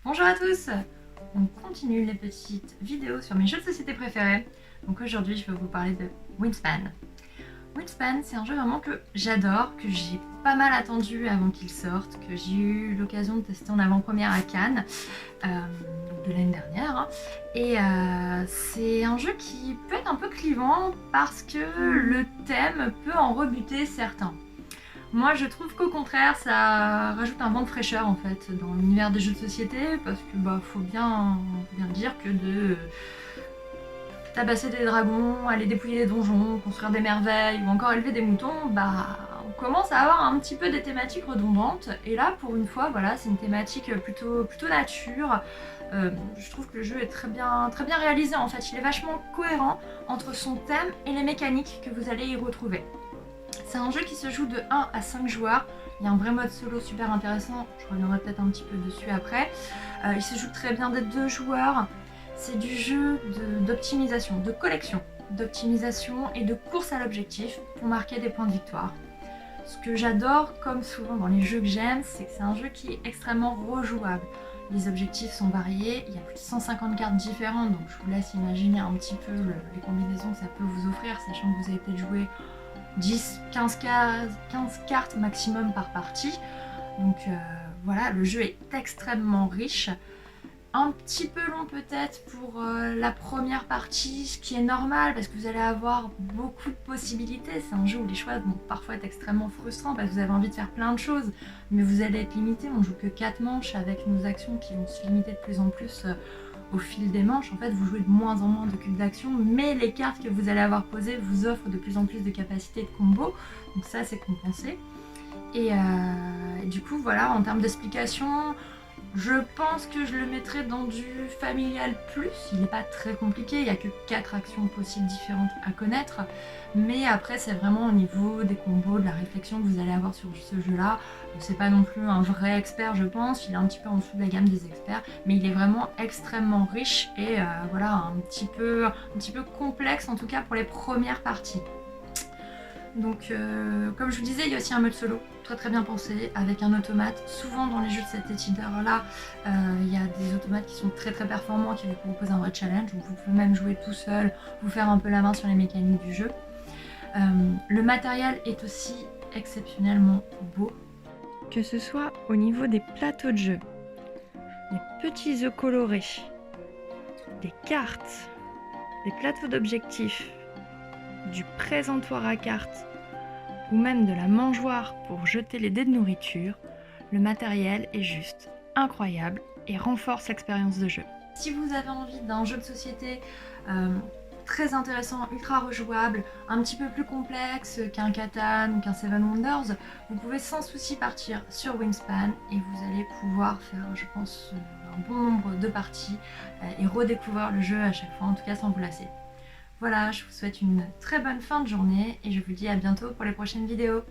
Bonjour à tous. On continue les petites vidéos sur mes jeux de société préférés. Donc aujourd'hui je vais vous parler de Wingspan. Wingspan, c'est un jeu vraiment que j'adore, que j'ai pas mal attendu avant qu'il sorte, que j'ai eu l'occasion de tester en avant-première à Cannes, de l'année dernière. Et c'est un jeu qui peut être un peu clivant parce que le thème peut en rebuter certains. Moi je trouve qu'au contraire ça rajoute un vent de fraîcheur en fait dans l'univers des jeux de société parce que faut bien dire que de tabasser des dragons, aller dépouiller des donjons, construire des merveilles ou encore élever des moutons, on commence à avoir un petit peu des thématiques redondantes. Et là pour une fois voilà, c'est une thématique plutôt nature. Je trouve que le jeu est très bien réalisé en fait, il est vachement cohérent entre son thème et les mécaniques que vous allez y retrouver. C'est un jeu qui se joue de 1 à 5 joueurs. Il y a un vrai mode solo super intéressant, je reviendrai peut-être un petit peu dessus après. Il se joue très bien des 2 joueurs. C'est du jeu d'optimisation, de collection, d'optimisation et de course à l'objectif pour marquer des points de victoire. Ce que j'adore, comme souvent dans les jeux que j'aime, c'est que c'est un jeu qui est extrêmement rejouable. Les objectifs sont variés, il y a plus de 150 cartes différentes, donc je vous laisse imaginer un petit peu les combinaisons que ça peut vous offrir, sachant que vous avez peut-être joué 10-15 cartes maximum par partie. Donc voilà, le jeu est extrêmement riche. Un petit peu long peut-être pour la première partie, ce qui est normal parce que vous allez avoir beaucoup de possibilités. C'est un jeu où les choix vont parfois être extrêmement frustrants parce que vous avez envie de faire plein de choses, mais vous allez être limité. On joue que 4 manches avec nos actions qui vont se limiter de plus en plus au fil des manches. En fait, vous jouez de moins en moins de cubes d'action, mais les cartes que vous allez avoir posées vous offrent de plus en plus de capacités de combo. Donc ça, c'est compensé. Et du coup, voilà, en termes d'explication, je pense que je le mettrais dans du familial plus. Il n'est pas très compliqué, il n'y a que 4 actions possibles différentes à connaître. Mais après, c'est vraiment au niveau des combos, de la réflexion que vous allez avoir sur ce jeu-là. C'est pas non plus un vrai expert, je pense. Il est un petit peu en dessous de la gamme des experts. Mais il est vraiment extrêmement riche et voilà, un petit peu complexe, en tout cas pour les premières parties. Donc comme je vous disais, il y a aussi un mode solo très bien pensé avec un automate. Souvent dans les jeux de cet éditeur là, il y a des automates qui sont très performants, qui vous proposent un vrai challenge. Donc vous pouvez même jouer tout seul, vous faire un peu la main sur les mécaniques du jeu. Le matériel est aussi exceptionnellement beau. Que ce soit au niveau des plateaux de jeu, les petits œufs colorés, les cartes, les plateaux d'objectifs, du présentoir à cartes ou même de la mangeoire pour jeter les dés de nourriture, le matériel est juste incroyable et renforce l'expérience de jeu. Si vous avez envie d'un jeu de société très intéressant, ultra rejouable, un petit peu plus complexe qu'un Catan ou qu'un Seven Wonders, vous pouvez sans souci partir sur Wingspan et vous allez pouvoir faire, je pense, un bon nombre de parties et redécouvrir le jeu à chaque fois, en tout cas sans vous lasser. Voilà, je vous souhaite une très bonne fin de journée et je vous dis à bientôt pour les prochaines vidéos.